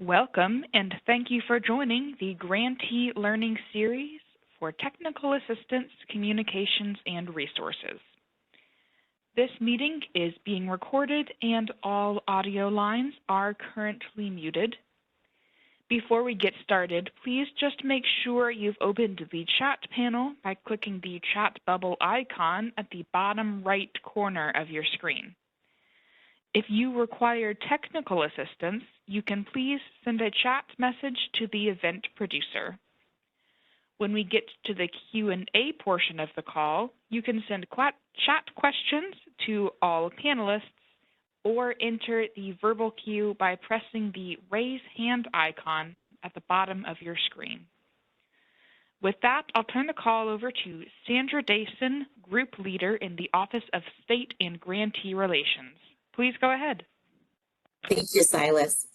Welcome and thank you for joining the Grantee Learning Series for Technical Assistance, Communications, and Resources. This meeting is being recorded and all audio lines are currently muted. Before we get started, please just make sure you've opened the chat panel by clicking the chat bubble icon at the bottom right corner of your screen. If you require technical assistance, you can please send a chat message to the event producer. When we get to the Q&A portion of the call, you can send chat questions to all panelists or enter the verbal queue by pressing the raise hand icon at the bottom of your screen. With that, I'll turn the call over to Sandra Dason, Group Leader in the Office of State and Grantee Relations. Please go ahead. Thank you, Silas.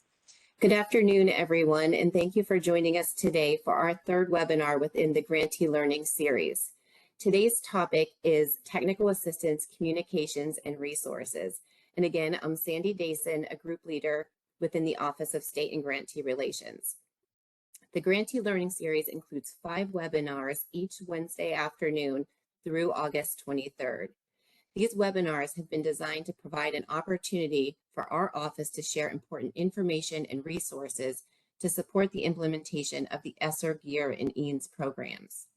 Good afternoon, everyone, and thank you for joining us today for our third webinar within the Grantee Learning series. Today's topic is Technical Assistance, Communications, and Resources. And again, I'm Sandy Dason, a Group Leader within the Office of State and Grantee Relations. The Grantee Learning series includes 5 webinars each Wednesday afternoon through August 23rd. These webinars have been designed to provide an opportunity for our office to share important information and resources to support the implementation of the ESSER, GEER, and EANS programs.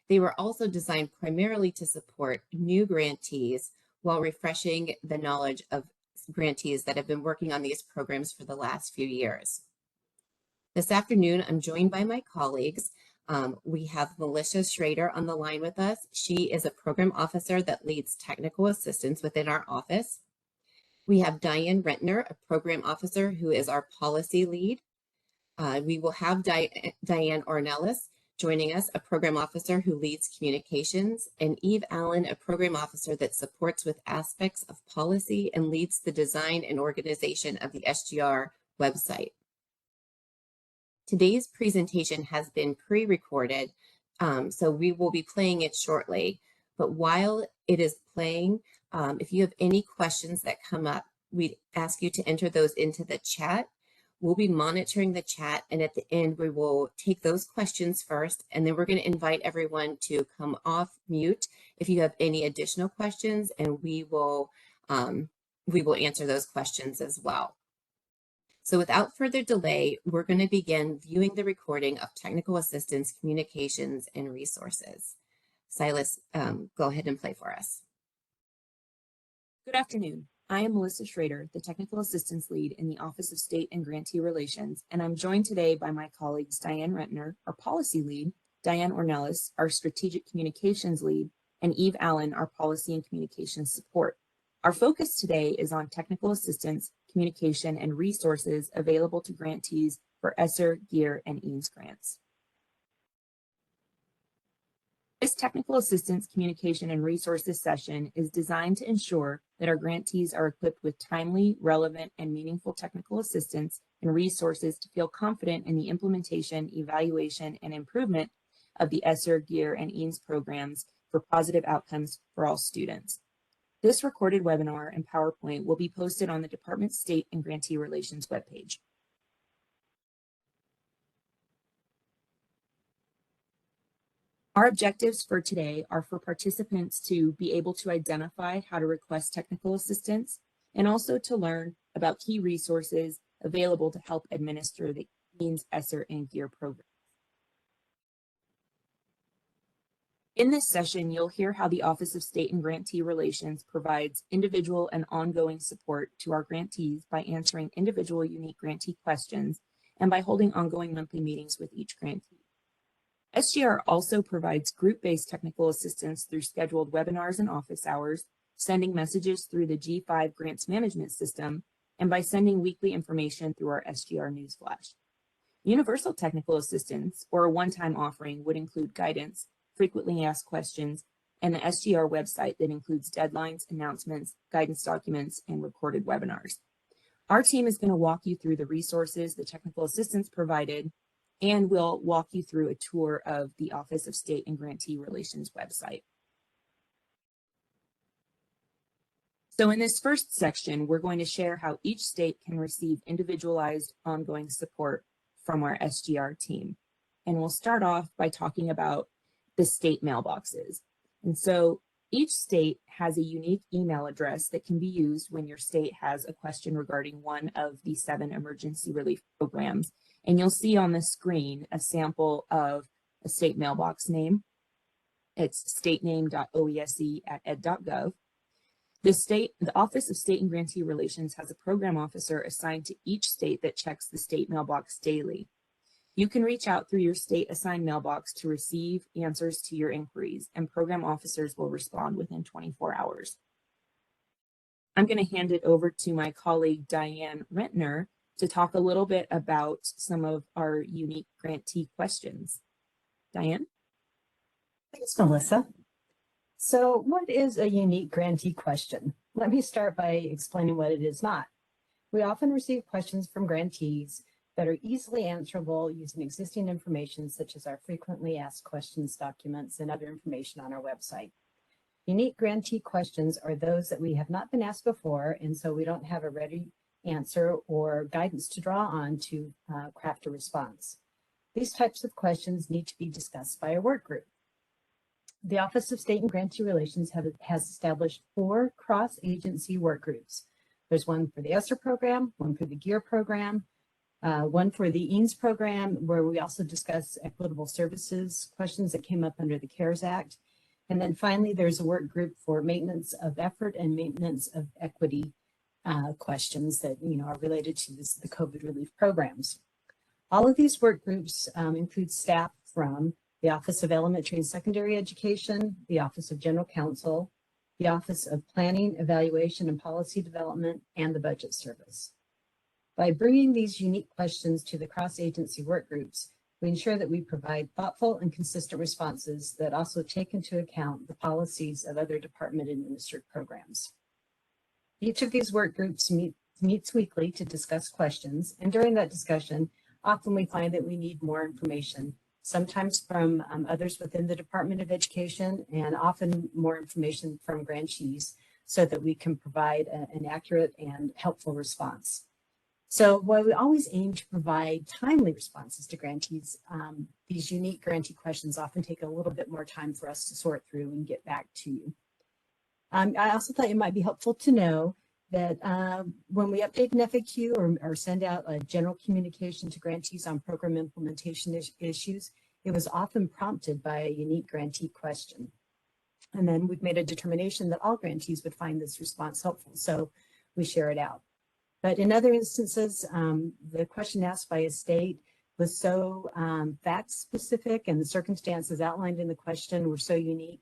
They were also designed primarily to support new grantees while refreshing the knowledge of grantees that have been working on these programs for the last few years. This afternoon, I'm joined by my colleagues. We have Melissa Schrader on the line with us. She is a program officer that leads technical assistance within our office. We have Diane Rentner, a program officer who is our policy lead. We will have Diane Ornelas joining us, a program officer who leads communications, and Eve Allen, a program officer that supports with aspects of policy and leads the design and organization of the SGR website. Today's presentation has been pre-recorded, so we will be playing it shortly. But while it is playing, if you have any questions that come up, we'd ask you to enter those into the chat. We'll be monitoring the chat, and at the end, we will take those questions first, and then we're going to invite everyone to come off mute if you have any additional questions, and we will answer those questions as well. So without further delay, we're going to begin viewing the recording of Technical Assistance, Communications, and Resources. Silas, go ahead and play for us. Good afternoon. I am Melissa Schrader, the Technical Assistance Lead in the Office of State and Grantee Relations, and I'm joined today by my colleagues Diane Rentner, our Policy Lead, Diane Ornelas, our Strategic Communications Lead, and Eve Allen, our Policy and Communications Support. Our focus today is on technical assistance, communication, and resources available to grantees for ESSER, GEER, and EANS grants. This technical assistance, communication, and resources session is designed to ensure that our grantees are equipped with timely, relevant, and meaningful technical assistance and resources to feel confident in the implementation, evaluation, and improvement of the ESSER, GEER, and EANS programs for positive outcomes for all students. This recorded webinar and PowerPoint will be posted on the Department State and Grantee Relations webpage. Our objectives for today are for participants to be able to identify how to request technical assistance and also to learn about key resources available to help administer the EANS, ESSER, and GEER programs. In this session, you'll hear how the Office of State and Grantee Relations provides individual and ongoing support to our grantees by answering individual unique grantee questions and by holding ongoing monthly meetings with each grantee. SGR also provides group-based technical assistance through scheduled webinars and office hours, sending messages through the G5 Grants Management System, and by sending weekly information through our SGR Newsflash. Universal technical assistance, or a one-time offering, would include guidance, frequently asked questions, and the SGR website that includes deadlines, announcements, guidance documents, and recorded webinars. Our team is going to walk you through the resources the technical assistance provided, and we'll walk you through a tour of the Office of State and Grantee Relations website. So in this first section, we're going to share how each state can receive individualized ongoing support from our SGR team. And we'll start off by talking about the state mailboxes. And so each state has a unique email address that can be used when your state has a question regarding one of the 7 emergency relief programs. And you'll see on the screen a sample of a state mailbox name. It's statename.oese@ed.gov. The Office of State and Grantee Relations has a program officer assigned to each state that checks the state mailbox daily. You can reach out through your state assigned mailbox to receive answers to your inquiries, and program officers will respond within 24 hours. I'm going to hand it over to my colleague, Diane Rentner, to talk a little bit about some of our unique grantee questions. Diane? Thanks, Melissa. So what is a unique grantee question? Let me start by explaining what it is not. We often receive questions from grantees that are easily answerable using existing information such as our frequently asked questions documents and other information on our website. Unique grantee questions are those that we have not been asked before, and so we don't have a ready answer or guidance to draw on to craft a response. These types of questions need to be discussed by a work group. The Office of State and Grantee Relations has established 4 cross-agency work groups. There's one for the ESSER program, one for the GEER program, one for the EANS program, where we also discuss equitable services questions that came up under the CARES Act. And then finally, there's a work group for maintenance of effort and maintenance of equity questions that are related to the COVID relief programs. All of these work groups include staff from the Office of Elementary and Secondary Education, the Office of General Counsel, the Office of Planning, Evaluation, and Policy Development, and the Budget Service. By bringing these unique questions to the cross-agency work groups, we ensure that we provide thoughtful and consistent responses that also take into account the policies of other department-administered programs. Each of these work groups meets weekly to discuss questions, and during that discussion, often we find that we need more information, sometimes from others within the Department of Education, and often more information from grantees so that we can provide an accurate and helpful response. So while we always aim to provide timely responses to grantees, these unique grantee questions often take a little bit more time for us to sort through and get back to you. I also thought it might be helpful to know that when we update an FAQ or send out a general communication to grantees on program implementation issues, it was often prompted by a unique grantee question. And then we've made a determination that all grantees would find this response helpful, so we share it out. But in other instances, the question asked by a state was so fact-specific, and the circumstances outlined in the question were so unique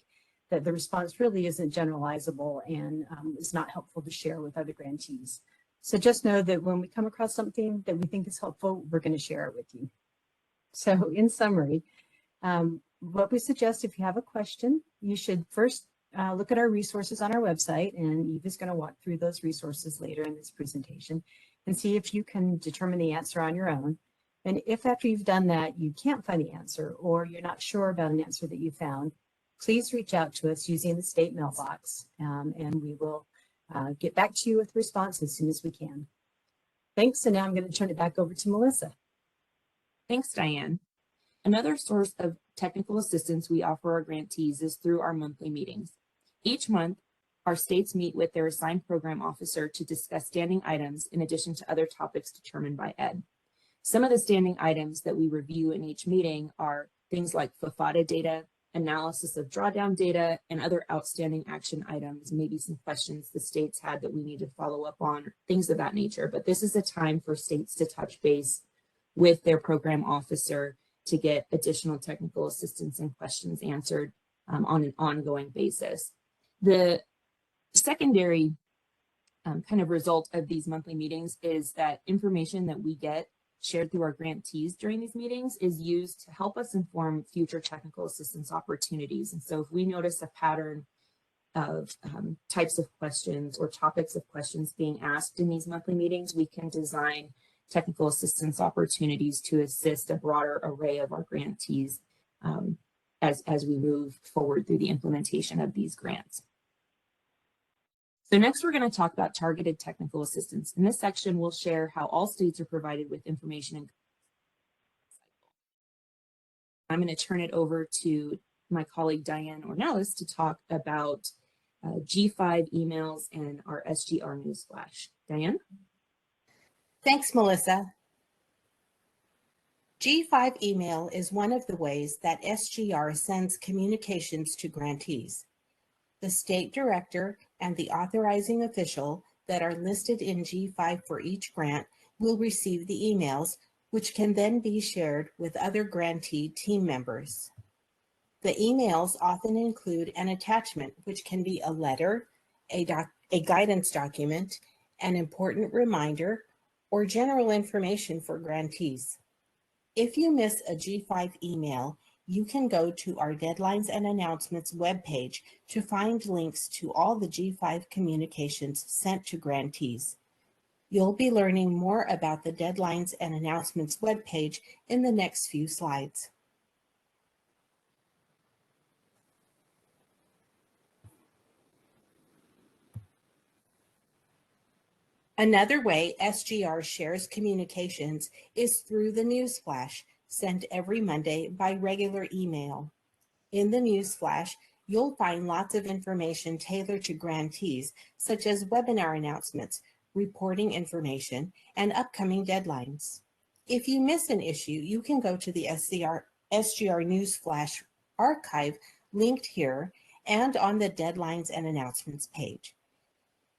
that the response really isn't generalizable and is not helpful to share with other grantees. So just know that when we come across something that we think is helpful, we're going to share it with you. So in summary, what we suggest, if you have a question, you should first look at our resources on our website, and Eva's going to walk through those resources later in this presentation and see if you can determine the answer on your own. And if after you've done that, you can't find the answer, or you're not sure about an answer that you found, please reach out to us using the state mailbox, and we will get back to you with a response as soon as we can. Thanks, and now I'm going to turn it back over to Melissa. Thanks, Diane. Another source of technical assistance we offer our grantees is through our monthly meetings. Each month, our states meet with their assigned program officer to discuss standing items in addition to other topics determined by ED. Some of the standing items that we review in each meeting are things like FFATA data, analysis of drawdown data, and other outstanding action items, maybe some questions the states had that we need to follow up on, things of that nature. But this is a time for states to touch base with their program officer to get additional technical assistance and questions answered on an ongoing basis. The secondary kind of result of these monthly meetings is that information that we get shared through our grantees during these meetings is used to help us inform future technical assistance opportunities. And so if we notice a pattern of types of questions or topics of questions being asked in these monthly meetings, we can design technical assistance opportunities to assist a broader array of our grantees as we move forward through the implementation of these grants. So next we're going to talk about targeted technical assistance. In this section, we'll share how all states are provided with information and I'm going to turn it over to my colleague Diane Ornelas to talk about G5 emails and our SGR newsflash. Diane? Thanks, Melissa. G5 email is one of the ways that SGR sends communications to grantees. The state director and the authorizing official that are listed in G5 for each grant will receive the emails, which can then be shared with other grantee team members. The emails often include an attachment, which can be a letter, a guidance document, an important reminder, or general information for grantees. If you miss a G5 email, you can go to our Deadlines and Announcements webpage to find links to all the G5 communications sent to grantees. You'll be learning more about the Deadlines and Announcements webpage in the next few slides. Another way SGR shares communications is through the newsflash, sent every Monday by regular email. In the newsflash, you'll find lots of information tailored to grantees, such as webinar announcements, reporting information, and upcoming deadlines. If you miss an issue, you can go to the SGR newsflash archive linked here and on the Deadlines and Announcements page.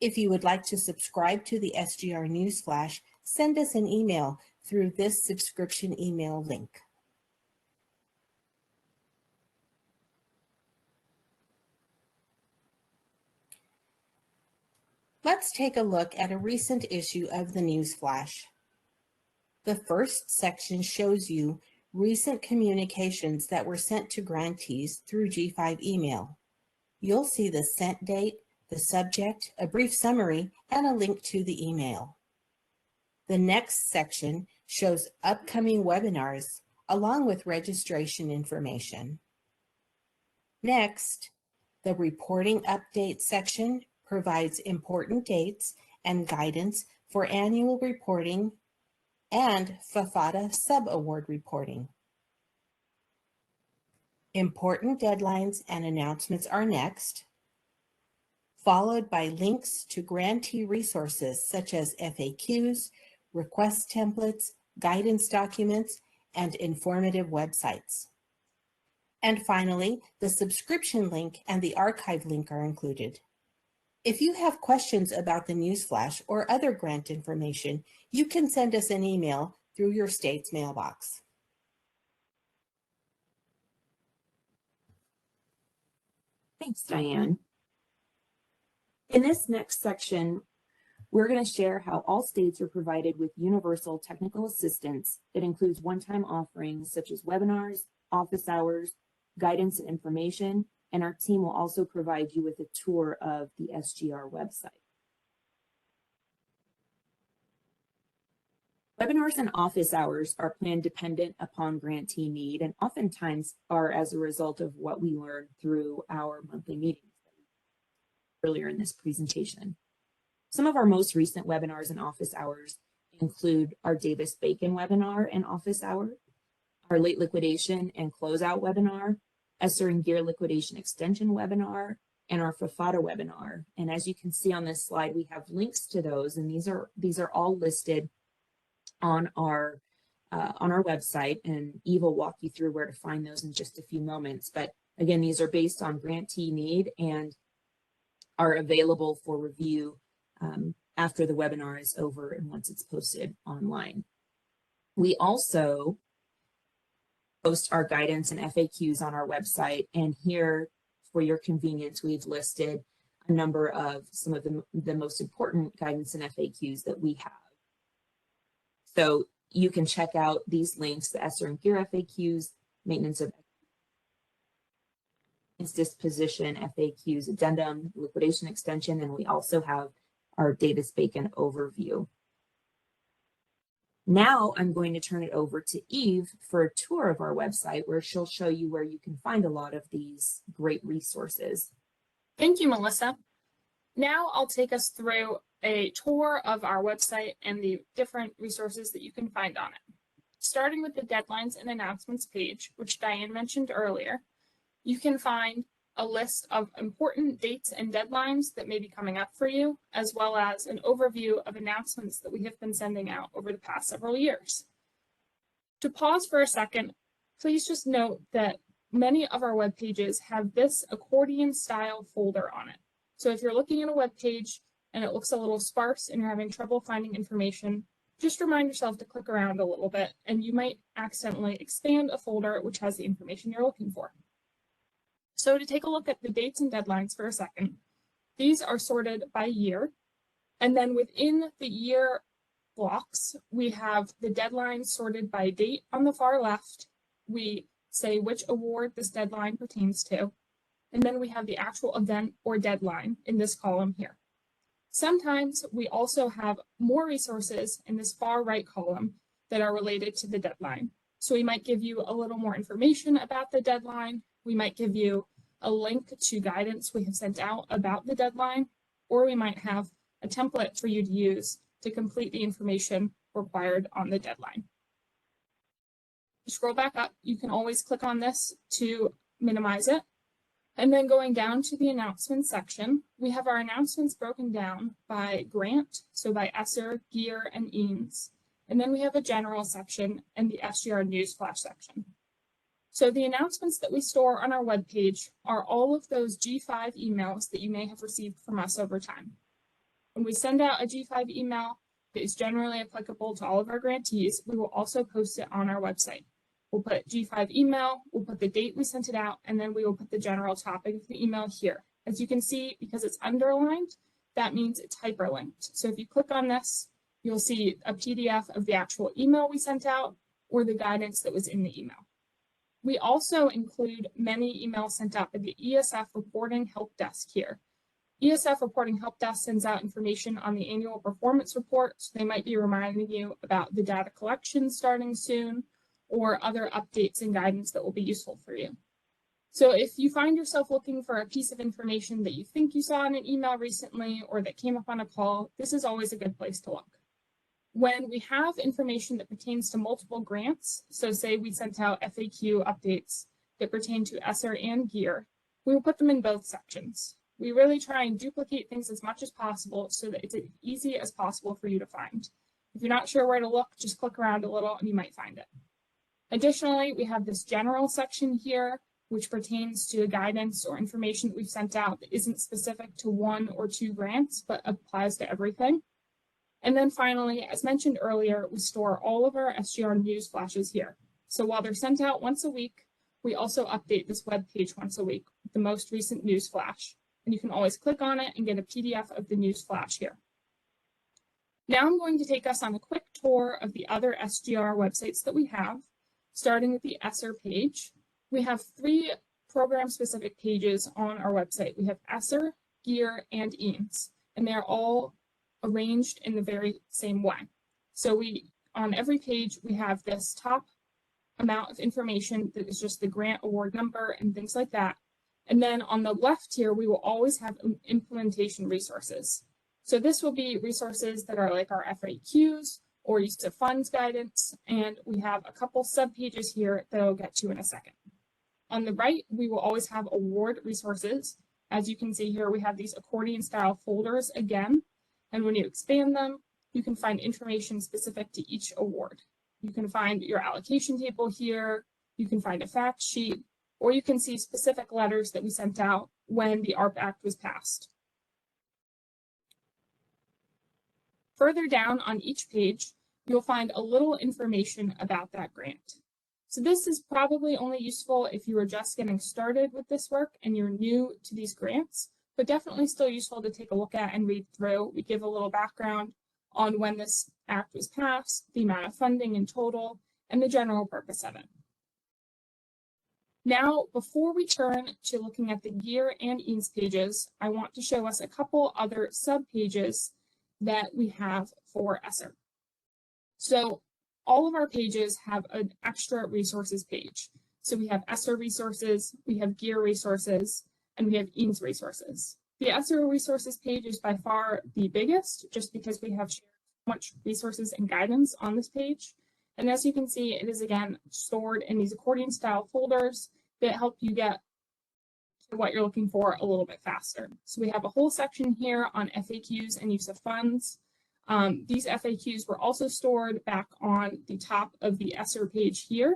If you would like to subscribe to the SGR newsflash, send us an email through this subscription email link. Let's take a look at a recent issue of the newsflash. The first section shows you recent communications that were sent to grantees through G5 email. You'll see the sent date, the subject, a brief summary, and a link to the email. The next section shows upcoming webinars along with registration information. Next, the reporting update section provides important dates and guidance for annual reporting and FAFATA sub-award reporting. Important deadlines and announcements are next, followed by links to grantee resources such as FAQs, request templates, guidance documents, and informative websites. And finally, the subscription link and the archive link are included. If you have questions about the newsflash or other grant information, you can send us an email through your state's mailbox. Thanks, Diane. In this next section, we're going to share how all states are provided with universal technical assistance that includes one-time offerings such as webinars, office hours, guidance and information, and our team will also provide you with a tour of the SGR website. Webinars and office hours are plan dependent upon grantee need and oftentimes are as a result of what we learned through our monthly meetings earlier in this presentation. Some of our most recent webinars and office hours include our Davis-Bacon webinar and office hour, our late liquidation and closeout webinar, ESSER and GEER liquidation extension webinar, and our FAFATA webinar. And as you can see on this slide, we have links to those, and these are all listed on our website, and Eve will walk you through where to find those in just a few moments. But again, these are based on grantee need and are available for review after the webinar is over and once it's posted online. We also post our guidance and FAQs on our website, and here for your convenience, we've listed a number of some of the most important guidance and FAQs that we have. So you can check out these links, the ESSER and GEER FAQs, maintenance of disposition FAQs, addendum, liquidation extension, and we also have our Davis-Bacon overview. Now I'm going to turn it over to Eve for a tour of our website where she'll show you where you can find a lot of these great resources. Thank you, Melissa. Now I'll take us through a tour of our website and the different resources that you can find on it. Starting with the deadlines and announcements page, which Diane mentioned earlier, you can find a list of important dates and deadlines that may be coming up for you, as well as an overview of announcements that we have been sending out over the past several years. To pause for a second, please just note that many of our web pages have this accordion style folder on it. So if you're looking at a web page and it looks a little sparse and you're having trouble finding information, just remind yourself to click around a little bit and you might accidentally expand a folder which has the information you're looking for. So to take a look at the dates and deadlines for a second, these are sorted by year. And then within the year blocks, we have the deadline sorted by date on the far left. We say which award this deadline pertains to. And then we have the actual event or deadline in this column here. Sometimes we also have more resources in this far right column that are related to the deadline. So we might give you a little more information about the deadline. We might give you a link to guidance we have sent out about the deadline, or we might have a template for you to use to complete the information required on the deadline. Scroll back up, you can always click on this to minimize it. And then going down to the announcements section, we have our announcements broken down by grant, so by ESSER, GEER, and EANS. And then we have a general section and the SGR newsflash section. So the announcements that we store on our webpage are all of those G5 emails that you may have received from us over time. When we send out a G5 email that is generally applicable to all of our grantees, we will also post it on our website. We'll put G5 email, we'll put the date we sent it out, and then we will put the general topic of the email here. As you can see, because it's underlined, that means it's hyperlinked. So if you click on this, you'll see a PDF of the actual email we sent out or the guidance that was in the email. We also include many emails sent out by the ESF Reporting Help Desk here. ESF Reporting Help Desk sends out information on the annual performance report, so they might be reminding you about the data collection starting soon, or other updates and guidance that will be useful for you. So if you find yourself looking for a piece of information that you think you saw in an email recently or that came up on a call, this is always a good place to look. When we have information that pertains to multiple grants, so say we sent out FAQ updates that pertain to ESSER and GEER, we will put them in both sections. We really try and duplicate things as much as possible so that it's as easy as possible for you to find. If you're not sure where to look, just click around a little and you might find it. Additionally, we have this general section here, which pertains to guidance or information that we've sent out that isn't specific to one or two grants, but applies to everything. And then finally, as mentioned earlier, we store all of our SGR news flashes here. So while they're sent out once a week, we also update this web page once a week with the most recent news flash. And you can always click on it and get a PDF of the news flash here. Now I'm going to take us on a quick tour of the other SGR websites that we have. Starting with the ESSER page, we have 3 program-specific pages on our website. We have ESSER, GEER, and EANS, and they're all arranged in the very same way. So on every page, we have this top amount of information that is just the grant award number and things like that. And then on the left here, we will always have implementation resources. So this will be resources that are like our FAQs, or use of funds guidance, and we have a couple sub-pages here that I'll get to in a second. On the right, we will always have award resources. As you can see here, we have these accordion-style folders again, and when you expand them, you can find information specific to each award. You can find your allocation table here, you can find a fact sheet, or you can see specific letters that we sent out when the ARP Act was passed. Further down on each page, you'll find a little information about that grant. So this is probably only useful if you are just getting started with this work and you're new to these grants, but definitely still useful to take a look at and read through. We give a little background on when this act was passed, the amount of funding in total, and the general purpose of it. Now, before we turn to looking at the GEER and EANS pages, I want to show us a couple other sub-pages that we have for ESSER. So all of our pages have an extra resources page. So we have ESSER resources, we have GEER resources, and we have EANS resources. The ESSER resources page is by far the biggest, just because we have shared so much resources and guidance on this page. And as you can see, it is again stored in these accordion style folders that help you get to what you're looking for a little bit faster. So we have a whole section here on FAQs and use of funds. These FAQs were also stored back on the top of the ESSER page here.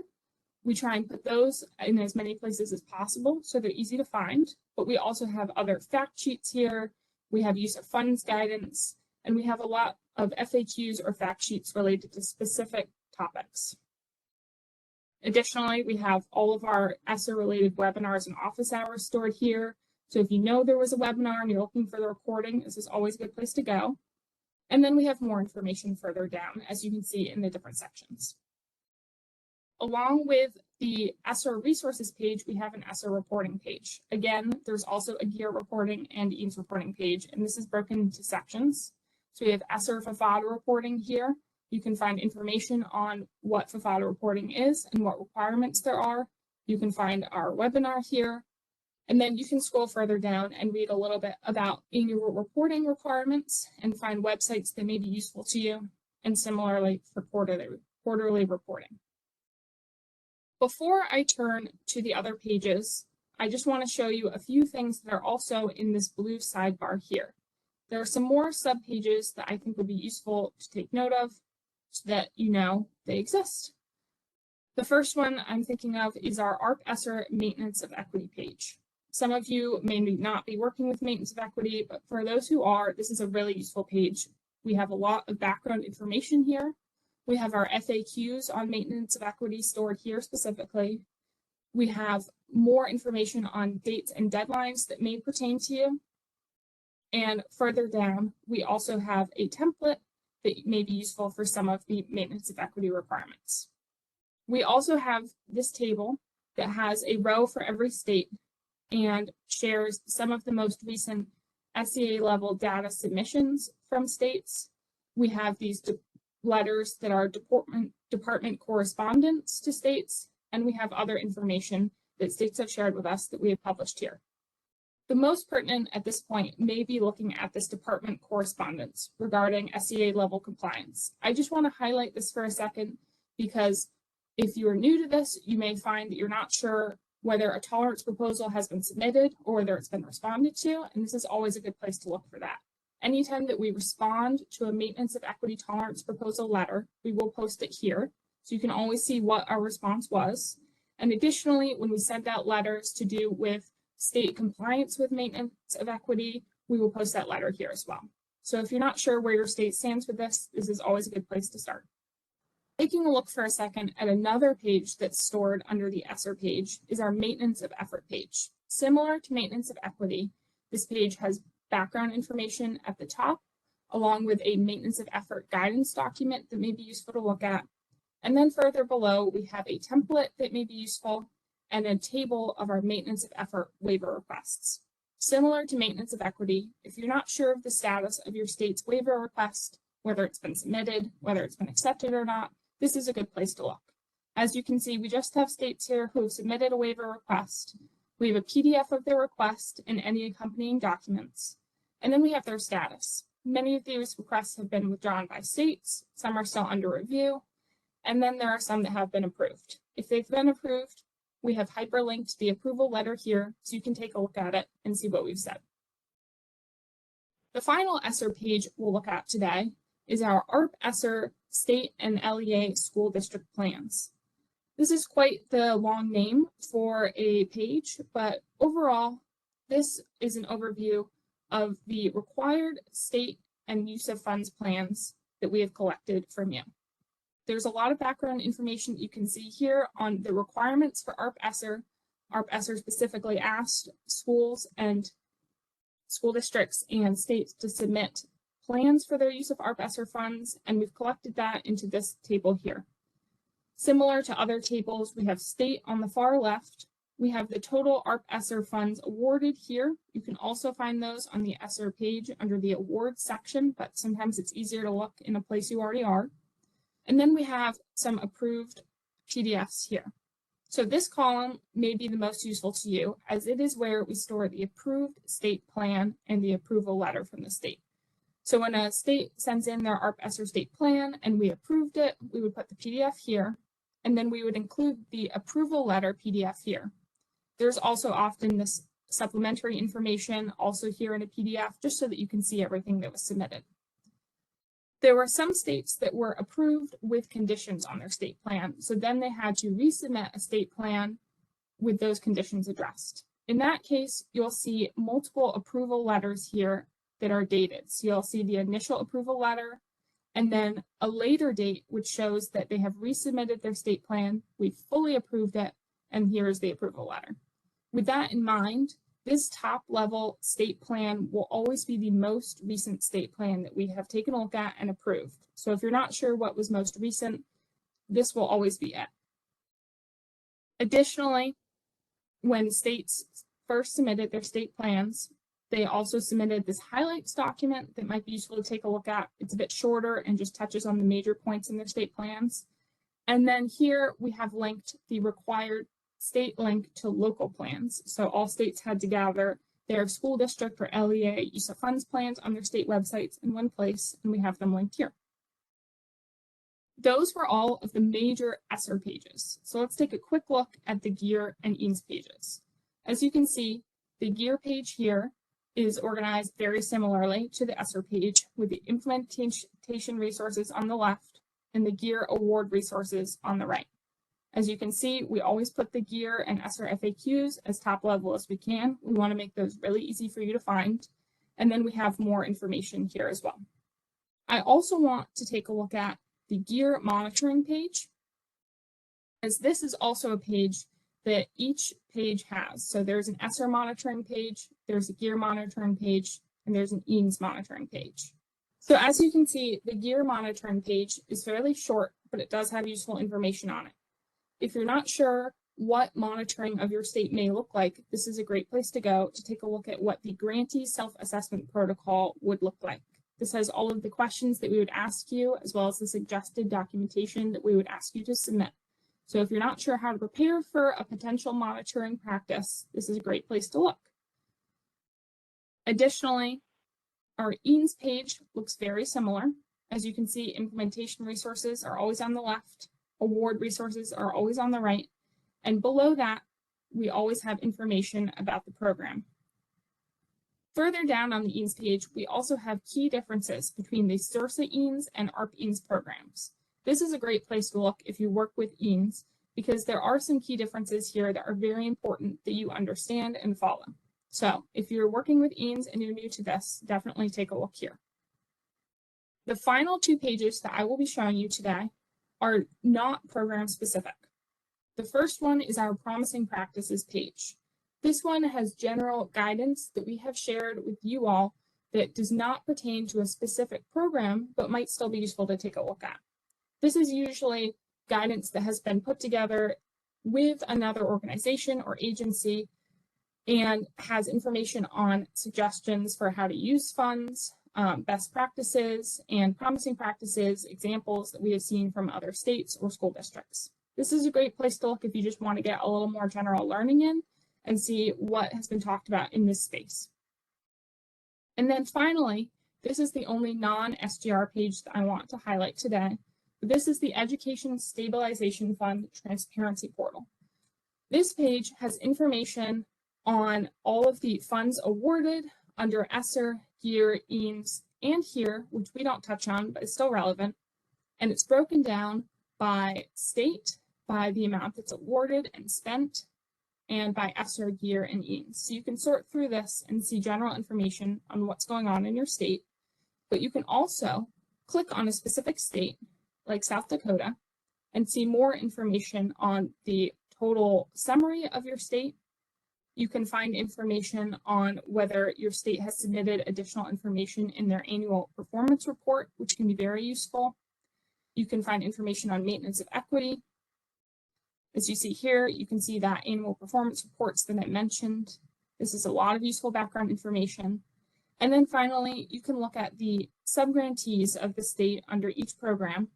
We try and put those in as many places as possible so they're easy to find, but we also have other fact sheets here. We have use of funds guidance, and we have a lot of FAQs or fact sheets related to specific topics. Additionally, we have all of our ESSER related webinars and office hours stored here. So if you know there was a webinar and you're looking for the recording, this is always a good place to go. And then we have more information further down, as you can see in the different sections. Along with the ESSER resources page, we have an ESSER reporting page. Again, there's also a GEER reporting and EANS reporting page, and this is broken into sections. So we have ESSER FFADA reporting here. You can find information on what FFADA reporting is and what requirements there are. You can find our webinar here. And then you can scroll further down and read a little bit about annual reporting requirements and find websites that may be useful to you, and similarly for quarterly reporting. Before I turn to the other pages, I just want to show you a few things that are also in this blue sidebar here. There are some more subpages that I think would be useful to take note of so that you know they exist. The first one I'm thinking of is our ARP ESSER Maintenance of Equity page. Some of you may not be working with maintenance of equity, but for those who are, this is a really useful page. We have a lot of background information here. We have our FAQs on maintenance of equity stored here specifically. We have more information on dates and deadlines that may pertain to you. And further down, we also have a template that may be useful for some of the maintenance of equity requirements. We also have this table that has a row for every state and shares some of the most recent SEA level data submissions from states. We have these letters that are department correspondence to states, and we have other information that states have shared with us that we have published here. The most pertinent at this point may be looking at this department correspondence regarding SEA level compliance. I just want to highlight this for a second because if you are new to this, you may find that you're not sure whether a tolerance proposal has been submitted or whether it's been responded to, and this is always a good place to look for that. Anytime that we respond to a maintenance of equity tolerance proposal letter, we will post it here, so you can always see what our response was. And additionally, when we send out letters to do with state compliance with maintenance of equity, we will post that letter here as well. So if you're not sure where your state stands with this, this is always a good place to start. Taking a look for a second at another page that's stored under the ESSER page is our maintenance of effort page. Similar to maintenance of equity, this page has background information at the top, along with a maintenance of effort guidance document that may be useful to look at. And then further below, we have a template that may be useful and a table of our maintenance of effort waiver requests. Similar to maintenance of equity, if you're not sure of the status of your state's waiver request, whether it's been submitted, whether it's been accepted or not, this is a good place to look. As you can see, we just have states here who have submitted a waiver request. We have a PDF of their request and any accompanying documents, and then we have their status. Many of these requests have been withdrawn by states, some are still under review, and then there are some that have been approved. If they've been approved, we have hyperlinked the approval letter here so you can take a look at it and see what we've said. The final ESSER page we'll look at today is our ARP ESSER state and LEA school district plans. This is quite the long name for a page, but overall, this is an overview of the required state and use of funds plans that we have collected from you. There's a lot of background information that you can see here on the requirements for ARP ESSER. ARP ESSER specifically asked schools and school districts and states to submit plans for their use of ARP ESSER funds, and we've collected that into this table here. Similar to other tables, we have state on the far left. We have the total ARP ESSER funds awarded here. You can also find those on the ESSER page under the awards section, but sometimes it's easier to look in a place you already are. And then we have some approved PDFs here. So this column may be the most useful to you, as it is where we store the approved state plan and the approval letter from the state. So when a state sends in their ARP-ESSER state plan and we approved it, we would put the PDF here, and then we would include the approval letter PDF here. There's also often this supplementary information also here in a PDF, just so that you can see everything that was submitted. There were some states that were approved with conditions on their state plan, so then they had to resubmit a state plan with those conditions addressed. In that case, you'll see multiple approval letters here that are dated. So you'll see the initial approval letter and then a later date, which shows that they have resubmitted their state plan, we fully approved it, and here's the approval letter. With that in mind, this top level state plan will always be the most recent state plan that we have taken a look at and approved. So if you're not sure what was most recent, this will always be it. Additionally, when states first submitted their state plans, they also submitted this highlights document that might be useful to take a look at. It's a bit shorter and just touches on the major points in their state plans. And then here we have linked the required state link to local plans. So all states had to gather their school district or LEA use of funds plans on their state websites in one place, and we have them linked here. Those were all of the major ESSER pages. So let's take a quick look at the GEER and EANS pages. As you can see, the GEER page here is organized very similarly to the ESSER page, with the implementation resources on the left and the GEER award resources on the right. As you can see, we always put the GEER and ESSER FAQs as top level as we can. We want to make those really easy for you to find. And then we have more information here as well. I also want to take a look at the GEER monitoring page, as this is also a page that each page has. So there's an ESSER monitoring page, there's a GEER monitoring page, and there's an EANS monitoring page. So as you can see, the GEER monitoring page is fairly short, but it does have useful information on it. If you're not sure what monitoring of your state may look like, this is a great place to go to take a look at what the grantee self-assessment protocol would look like. This has all of the questions that we would ask you, as well as the suggested documentation that we would ask you to submit. So if you're not sure how to prepare for a potential monitoring practice, this is a great place to look. Additionally, our EANS page looks very similar. As you can see, implementation resources are always on the left, award resources are always on the right, and below that, we always have information about the program. Further down on the EANS page, we also have key differences between the SERSA EANS and ARP EANS programs. This is a great place to look if you work with EANS, because there are some key differences here that are very important that you understand and follow. So if you're working with EANS and you're new to this, definitely take a look here. The final two pages that I will be showing you today are not program specific. The first one is our promising practices page. This one has general guidance that we have shared with you all that does not pertain to a specific program, but might still be useful to take a look at. This is usually guidance that has been put together with another organization or agency and has information on suggestions for how to use funds, best practices, and promising practices, examples that we have seen from other states or school districts. This is a great place to look if you just want to get a little more general learning in and see what has been talked about in this space. And then finally, this is the only non-SGR page that I want to highlight today. This is the Education Stabilization Fund Transparency Portal. This page has information on all of the funds awarded under ESSER, GEER, EANS, and HEER, which we don't touch on, but is still relevant. And it's broken down by state, by the amount that's awarded and spent, and by ESSER, GEER, and EANS. So you can sort through this and see general information on what's going on in your state, but you can also click on a specific state, like South Dakota, and see more information on the total summary of your state. You can find information on whether your state has submitted additional information in their annual performance report, which can be very useful. You can find information on maintenance of equity. As you see here, you can see that annual performance reports that I mentioned. This is a lot of useful background information. And then finally, you can look at the subgrantees of the state under each program,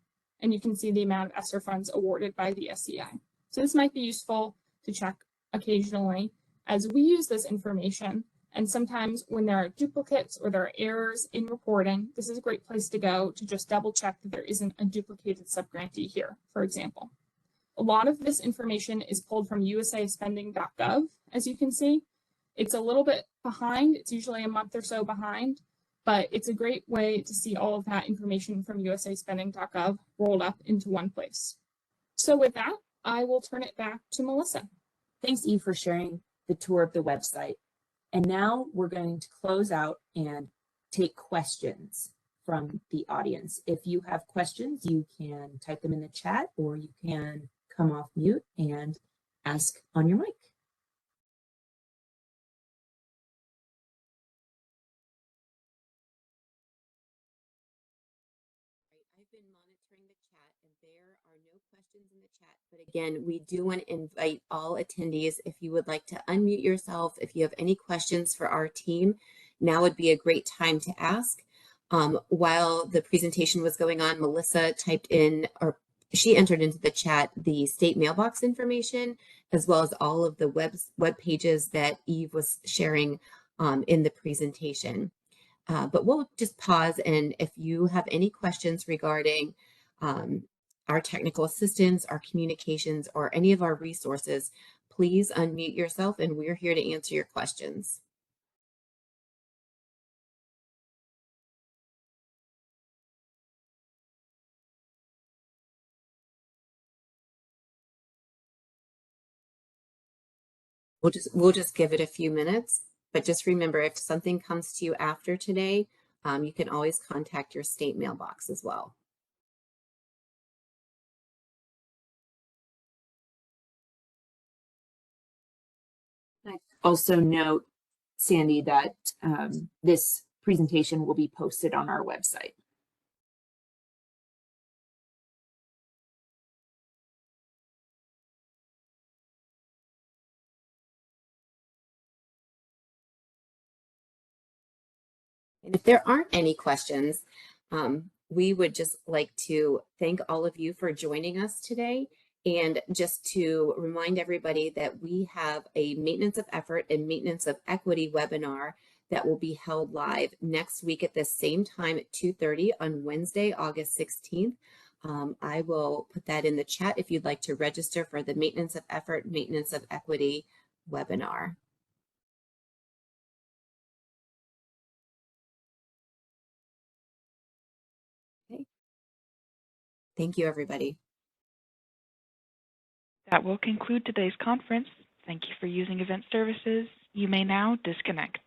and you can see the amount of ESSER funds awarded by the SEI. So this might be useful to check occasionally as we use this information. And sometimes when there are duplicates or there are errors in reporting, this is a great place to go to just double check that there isn't a duplicated subgrantee here, for example. A lot of this information is pulled from USAspending.gov, as you can see. It's a little bit behind. It's usually a month or so behind, but it's a great way to see all of that information from USAspending.gov rolled up into one place. So with that, I will turn it back to Melissa. Thanks, Eve, for sharing the tour of the website. And now we're going to close out and take questions from the audience. If you have questions, you can type them in the chat or you can come off mute and ask on your mic. I've been monitoring the chat and there are no questions in the chat, but again, we do want to invite all attendees, if you would like to unmute yourself, if you have any questions for our team, now would be a great time to ask. While the presentation was going on, Melissa typed in, or she entered into the chat, the state mailbox information, as well as all of the web pages that Eve was sharing in the presentation. But we'll just pause, and if you have any questions regarding our technical assistance, our communications, or any of our resources, please unmute yourself and we're here to answer your questions. We'll just give it a few minutes, but just remember, if something comes to you after today, you can always contact your state mailbox as well. I also note, Sandy, that this presentation will be posted on our website. And if there aren't any questions, we would just like to thank all of you for joining us today. And just to remind everybody that we have a maintenance of effort and maintenance of equity webinar that will be held live next week at the same time at 2:30 on Wednesday, August 16th. I will put that in the chat if you'd like to register for the maintenance of effort, maintenance of equity webinar. Okay. Thank you, everybody. That will conclude today's conference. Thank you for using Event Services. You may now disconnect.